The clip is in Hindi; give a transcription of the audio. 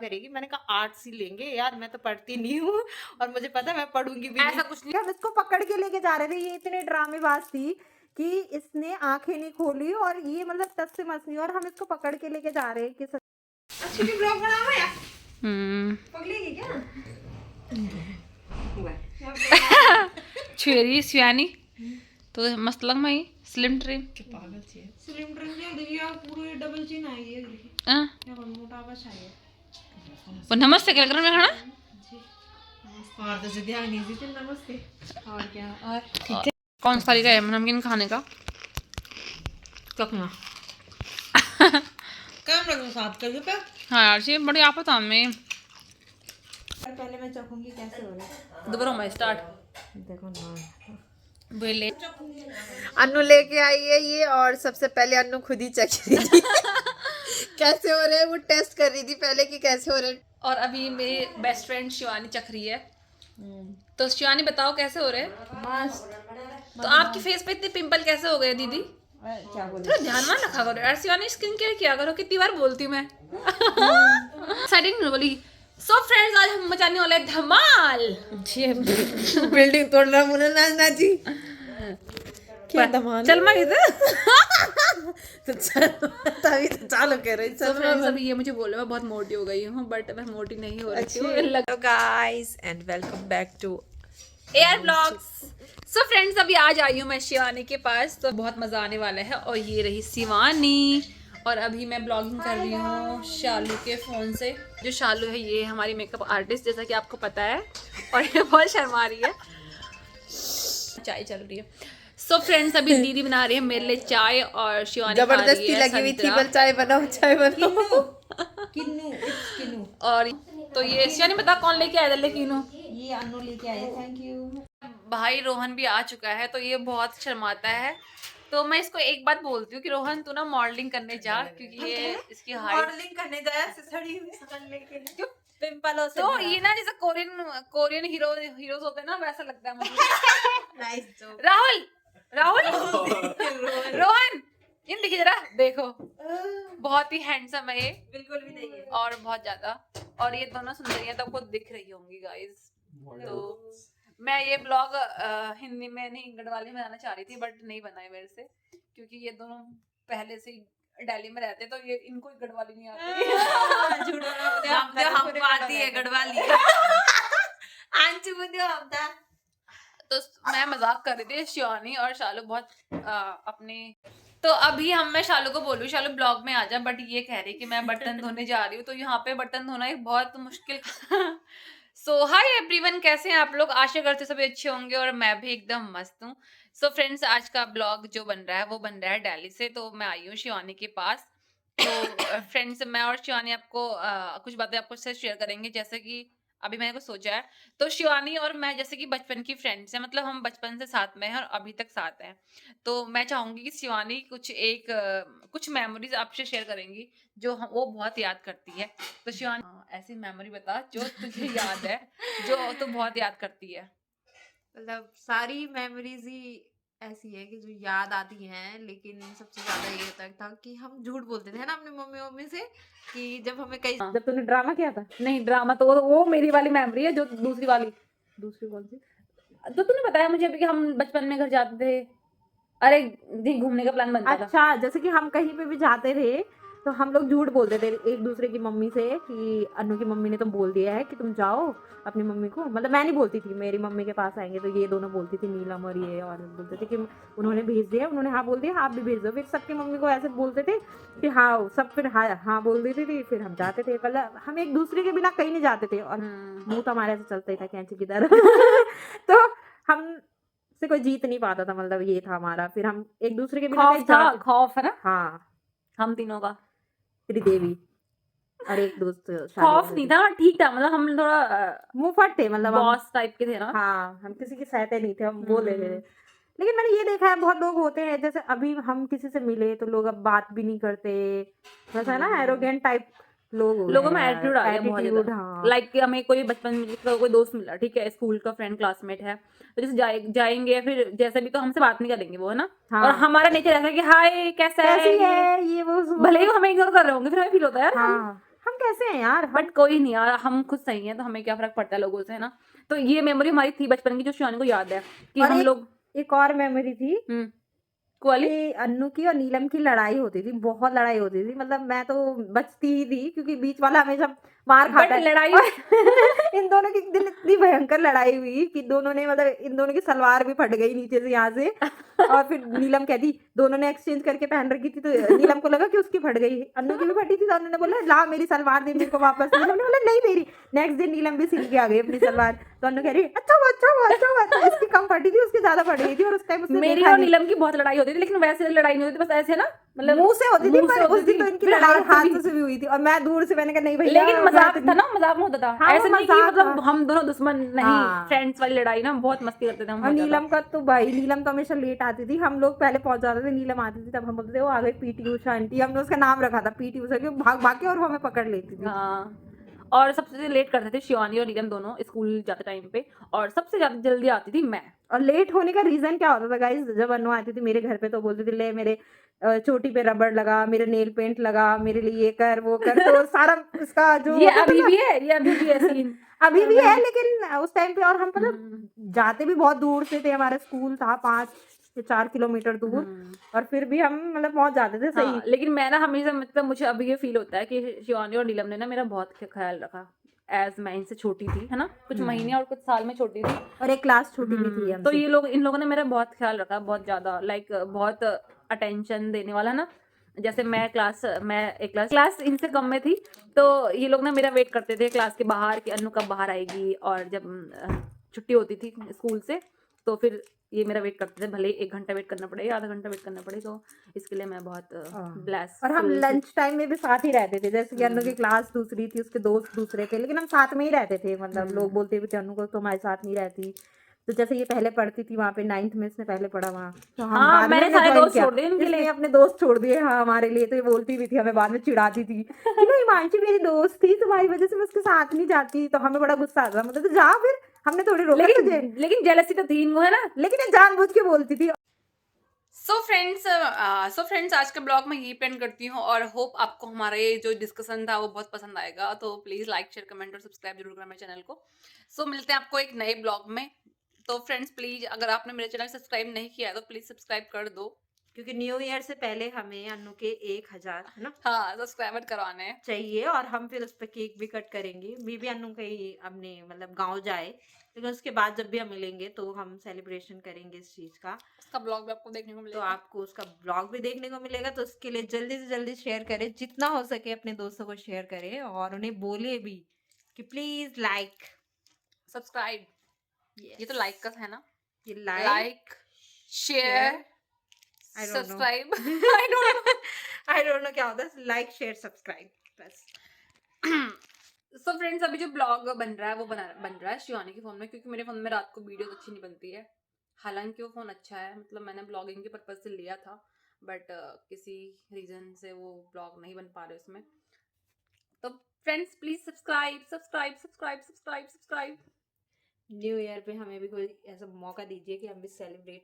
करेगी? मैंने कहा आर्ट्स ही लेंगे यार, मैं तो पढ़ती नहीं हूँ और मुझे पता है मैं पढ़ूंगी भी नहीं। ऐसा कुछ नहीं, हम इसको पकड़ के लेके जा रहे थे, ये इतने ड्रामेबाज थी कि इसने आंखें नहीं खोली और ये मतलब तब से मस नहीं, और हम इसको पकड़ के लेके जा रहे हैं कि अच्छी भी ब्लॉग बना हुआ है। पगलेगी क्या? छुरी सियानी तो मस्त लग मई स्लिम ट्रिम पागल छे। स्लिम ड्रिंक ये देखिए पूरे डबल चिन आई है, देखिए हां यहाँ मोटापा चाहिए। पर नमस्ते क्या कर में खाना और तो जो ध्यान नहीं दी नमस्ते और क्या और और कौन सा तरीका है नमकीन खाने का? चखना काम रखो साथ कर दो। हाँ यार जी बड़ी आफत आ में पहले मैं चखूंगी कैसे हो रहा है। दोबारा मैं स्टार्ट देखो ना, बोले अन्नू लेके आई है ये, और सबसे पहले अन्नू खुद ही चख रही थी कैसे हो रहे हैं, वो टेस्ट कर रही थी पहले कि कैसे हो रहे हैं। और अभी मेरी बेस्ट फ्रेंड शिवानी चख रही है। तो शिवानी बताओ कैसे हो रहे हैं? मस्त। तो आपकी फेस पे इतने पिंपल कैसे हो गए दीदी? क्या बोल थोड़ा ध्यान ना रखा करो यार, शिवानी स्किन केयर किया करो, कितनी बार बोलती हूँ मैं। साइडिंग नहीं बोली। सो फ्रेंड्स आज हम मचाने वाले हैं धमाल। बिल्डिंग तोड़ना मुझे ना जी, क्या धमाल चल मैं इधर तो तभी तो चालू कर रही। सो फ्रेंड्स अभी ये मुझे बोले मैं बहुत मोटी हो गई हूँ, बट मैं मोटी नहीं हो रही हूँ। Hello guys and welcome back to our vlogs. So friends अभी आज आई हूँ मैं शिवानी के पास, तो बहुत मजा आने वाला है। और ये रही शिवानी, और अभी मैं ब्लॉगिंग कर रही हूँ शालू के फोन से। जो शालू है ये हमारी मेकअप आर्टिस्ट, जैसा कि आपको पता है, और ये बहुत शर्मा रही है। चाय चल रही है। सो फ्रेंड्स अभी दीदी बना रही है मेरे लिए चाय, और शिवानी जबरदस्ती लगी हुई थी, बल चाय बनाओ चाय बनाओ। किन्नू और तो ये शिवानी बता कौन लेके आया था किनू? ये अन्नू लेके आए, थैंक यू। भाई रोहन भी आ चुका है, तो ये बहुत शर्माता है। तो मैं इसको एक बात बोलती हूँ कि रोहन तू ना मॉडलिंग करने जा, क्योंकि ये इसकी हाइट मॉडलिंग करने जाया सड़ी हुई शकल लेके पिंपलों से तो ये ना जैसे कोरियन हीरोज होते हैं ना, वैसा लगता है मुझे। Nice joke. राहुल राहुल रोहन इन देखिए जरा, देखो बहुत ही हैंडसम है ये, बिल्कुल भी नहीं है। और बहुत ज्यादा। और ये दोनों सुंदरियां तो आपको दिख रही होंगी गाइस। तो मैं ये ब्लॉग हिंदी में नहीं गढ़वाली में बनाना चाह रही थी, बट नहीं बनाए मेरे से, क्योंकि ये दोनों पहले से दिल्ली में रहते, तो ये इनको गढ़वाली नहीं आती। हम आती है गढ़वाली आंचू बुंदियो हमदा। तो मैं मजाक कर रही थी। शिवानी और शालू बहुत अपने, तो अभी मैं शालू को बोलूँ शालू ब्लॉग में आ जा, बट ये कह रही कि मैं बर्तन धोने जा रही हूँ, तो यहाँ पे बर्तन धोना एक बहुत मुश्किल। सो हाय एवरीवन, कैसे हैं आप लोग? आशा करते सभी अच्छे होंगे, और मैं भी एकदम मस्त हूँ। सो फ्रेंड्स आज का ब्लॉग जो बन रहा है वो बन रहा है दिल्ली से, तो मैं आई हूँ शिवानी के पास। तो फ्रेंड्स मैं और शिवानी आपको कुछ बातें आपको से शेयर करेंगे, जैसे कि अभी मैंने कुछ सोचा है। तो शिवानी और मैं जैसे कि बचपन की फ्रेंड्स हैं, मतलब हम बचपन से साथ में हैं और अभी तक साथ हैं। तो मैं चाहूंगी कि शिवानी कुछ मेमोरीज आपसे शेयर करेंगी जो वो बहुत याद करती है। तो शिवानी ऐसी मेमोरी बता जो तुझे याद है, जो तू बहुत याद करती है। मतलब सारी मेमोरीज ही ऐसी है कि जो याद आती हैं, लेकिन सबसे ज्यादा ये होता था कि हम झूठ बोलते थे ना अपनी मम्मी से, कि जब हमें कई हाँ। जब तूने ड्रामा किया था। नहीं ड्रामा तो वो मेरी वाली मेमोरी है, जो दूसरी कौन सी? तो तूने बताया मुझे अभी कि हम बचपन में घर जाते थे, अरे घूमने का प्लान बनता था। अच्छा, जैसे कि हम कहीं पे भी जाते थे तो हम लोग झूठ बोलते थे एक दूसरे की मम्मी से कि अनु की मम्मी ने तो बोल दिया है कि तुम जाओ अपनी मम्मी को, मतलब मैं नहीं बोलती थी, मेरी मम्मी के पास आएंगे, तो ये दोनों बोलती थी, नीलम और ये, और बोलते थे कि उन्होंने भेज दिया, उन्होंने हाँ बोल दिया, आप भी भेज दो। फिर सबकी मम्मी को ऐसे बोलते थे कि हाँ, सब फिर हाँ हाँ बोल देती थी, फिर हम जाते थे। मतलब हम एक दूसरे के बिना कहीं नहीं जाते थे, और मुंह तो हमारे ऐसे चलता ही था कैंची की तरह। तो हम से कोई जीत नहीं पाता था, मतलब ये था हमारा। फिर हम एक दूसरे के बिना कहीं जाते, खौफ है ना हाँ, हम तीनों का। त्रिदेवी और एक दोस्त खौफ नहीं था, ठीक था, मतलब हम थोड़ा मुंह फट थे, मतलब हम, बॉस टाइप के थे ना। हाँ, हम किसी के सहते नहीं थे, हम बोल रहे थे। लेकिन मैंने ये देखा है बहुत लोग होते हैं, जैसे अभी हम किसी से मिले तो लोग अब बात भी नहीं करते, वैसा है ना, एरोगेंट टाइप लोग हो लोगों गए में हैं, एटीट्यूड आ गया बहुत एटीट्यूड। ज्यादा। हाँ, लाइक कि हमें कोई बचपन में का कोई दोस्त मिला, ठीक है, स्कूल का फ्रेंड क्लासमेट है, तो जैसे जाएंगे फिर जैसे भी, तो हमसे बात नहीं करेंगे वो, है ना। हाँ, और हमारा नेचर ऐसा है कि हाय कैसा कैसी है है ये वो भले ही वो हमें इग्नोर कर रहे होंगे, फिर हमें फील होता है यार हाँ, हम कैसे हैं यार, बट कोई नहीं यार, हम खुद सही हैं तो हमें क्या फर्क पड़ता है लोगों से, है ना। तो ये मेमोरी हमारी थी बचपन की जो शिवानी को याद है कि और हम एक- लोग एक और मेमोरी थी वाली। कि अन्नू की और नीलम की लड़ाई होती थी, बहुत लड़ाई होती थी, मतलब मैं तो बचती ही थी क्योंकि बीच वाला हमेशा मार खाता बट है। लड़ाई और इन दोनों की एक दिन इतनी भयंकर लड़ाई हुई कि दोनों ने, मतलब इन दोनों की सलवार भी फट गई नीचे से यहाँ से। और फिर नीलम कहती, दोनों ने एक्सचेंज करके पहन रखी थी, तो नीलम को लगा कि उसकी फट गई, अन्नू की भी फटी थी, तो अन्नू ने बोला ला मेरी सलवार दे मेरे को वापस। नीलम ने बोला नहीं मेरी। नेक्स्ट दिन नीलम भी सिल के आ गई अपनी सलवार, तो अन्नू कह रही अच्छा हुआ, अच्छा हुआ, अच्छा हुआ। तो इसकी कम फटी थी, उसकी ज्यादा फट गई थी, और उस टाइम उसने मेरी देखा और नहीं। नीलम की बहुत लड़ाई होती थी, लेकिन वैसे लड़ाई नहीं होती थी, बस ऐसे ना, मतलब मुंह से होती थी, मुंह से पर उस होती दिन तो थी, इनकी फिर लड़ाई हाथ से हाथों से भी हुई थी, और मैं दूर से मैंने कहा नहीं भैया। लेकिन मजाक था ना, मजाक में होता था, हाँ, ऐसे वो नहीं कि मजाक मतलब था। हम दोनों दुश्मन नहीं, हाँ। फ्रेंड्स वाली लड़ाई ना, बहुत मस्ती करते थे हम और बहुत ज्यादा। नीलम का तो भाई, नीलम तो हमेशा लेट आती थी, हम लोग पहले पहुंच जाते थे, नीलम आती थी तब हम बोलते थे वो आ गई पीटी उषा आंटी, हमने उसका नाम रखा था पीटी उषा, क्योंकि भाग भाग के और वो हमें पकड़ लेती थी। हाँ, और सबसे लेट करते थे शिवानी और नीलम दोनों स्कूल जाते टाइम पे, और सबसे ज्यादा जल्दी आती थी मैं। और लेट होने का रीजन क्या होता था गाइस, जब अनु आती थी मेरे घर पे तो बोलती थी ले मेरे चोटी पे रबड़ लगा, मेरे नेल पेंट लगा, मेरे लिए ये कर वो कर, तो सारा इसका जो ये होता था अभी ना, भी है, ये अभी भी है सीन। अभी भी है, लेकिन उस टाइम पे, और हम पता हम्म। जाते भी बहुत दूर से थे, हमारा स्कूल था 5 या 4 किलोमीटर दूर, हम्म। और फिर भी हम मतलब पहुंच जाते थे सही। हाँ, लेकिन मैं ना हमेशा, मतलब मुझे अभी ये फील होता है कि शिवानी और नीलम ने ना मेरा बहुत ख्याल रखा, एज मैं इनसे छोटी थी, है ना, कुछ महीने और कुछ साल में छोटी थी, और एक क्लास छोटी भी थी तो हमसे। ये लोग, इन लोगों ने मेरा बहुत ख्याल रखा, बहुत ज्यादा, लाइक बहुत अटेंशन देने वाला ना। जैसे मैं एक क्लास इनसे कम में थी, तो ये लोग ना मेरा वेट करते थे क्लास के बाहर कि अन्नू कब बाहर आएगी, और जब छुट्टी होती थी स्कूल से तो फिर ये मेरा वेट करते थे, भले 1 घंटा वेट करना पड़े, आधा घंटा वेट करना पड़े, तो इसके लिए मैं बहुत ब्लेस। और हम लंच टाइम में भी साथ ही रहते थे, जैसे कि अनु की क्लास दूसरी थी, उसके दोस्त दूसरे थे, लेकिन हम साथ में ही रहते थे, मतलब लोग बोलते भी थे अनु को तो हमारे साथ नहीं रहती। तो जैसे ये पहले पढ़ती थी वहाँ पे 9th में, इसने पहले पढ़ा वहाँ, तो हम हाँ, बाद में मैंने हमने सारे join दोस्त किया। छोड़ दिए इनके इसने लिए। अपने दोस्त छोड़ दिए, हाँ हमारे लिए, तो ये बोलती भी थी, हमें बाद में चिढ़ाती थी कि नहीं हिमांशी मेरी दोस्त थी, तुम्हारी वजह से मैं उसके साथ नहीं जाती, तो हमें बड़ा गुस्सा आता था, मतलब तो जा फिर, हमने थोड़ी रोका तुझे, लेकिन जेलसी तो थी इनको, है ना। लेकिन ये जानबूझ के बोलती थी। सो फ्रेंड्स आज के ब्लॉग में यही पेंड करती हूँ, और होप आपको हमारा ये जो डिस्कशन था वो बहुत पसंद आएगा, तो प्लीज लाइक शेयर कमेंट और सब्सक्राइब जरूर करना मेरे चैनल को। सो मिलते हैं आपको एक नए ब्लॉग में। तो फ्रेंड्स प्लीज, अगर आपने मेरे चैनल सब्सक्राइब नहीं किया है तो प्लीज सब्सक्राइब कर दो, क्योंकि न्यू ईयर से पहले हमें अनु के 1000 है ना हाँ सब्सक्राइबर करवाने हैं। चाहिए, और हम फिर उस पर केक भी कट करेंगे, मे भी अनु कहीं अपने मतलब गांव जाए, लेकिन उसके बाद जब भी हम मिलेंगे तो हम सेलिब्रेशन करेंगे इस चीज का, उसका ब्लॉग भी आपको देखने को तो मिलेगा। आपको उसका ब्लॉग भी देखने को मिलेगा, तो उसके लिए जल्दी से जल्दी शेयर करें, जितना हो सके अपने दोस्तों को शेयर करें, और उन्हें बोले भी कि प्लीज लाइक सब्सक्राइब, ये तो लाइक का है ना, ये like share I don't know. Subscribe, I don't know. I don't know क्या होता है, लाइक शेयर सब्सक्राइब बस। सो फ्रेंड्स अभी जो ब्लॉग बन रहा है वो बन रहा है शिवानी के फोन में, क्योंकि मेरे फोन में रात को वीडियो अच्छी नहीं बनती है, हालांकि वो फोन अच्छा है, मतलब मैंने ब्लॉगिंग के पर्पज से लिया था, बट किसी रीजन से वो ब्लॉग नहीं बन पा रहे उसमें। तो friends please subscribe subscribe subscribe subscribe subscribe. New year पे हमें भी कोई ऐसा मौका दीजिए कि हम भी सेलिब्रेट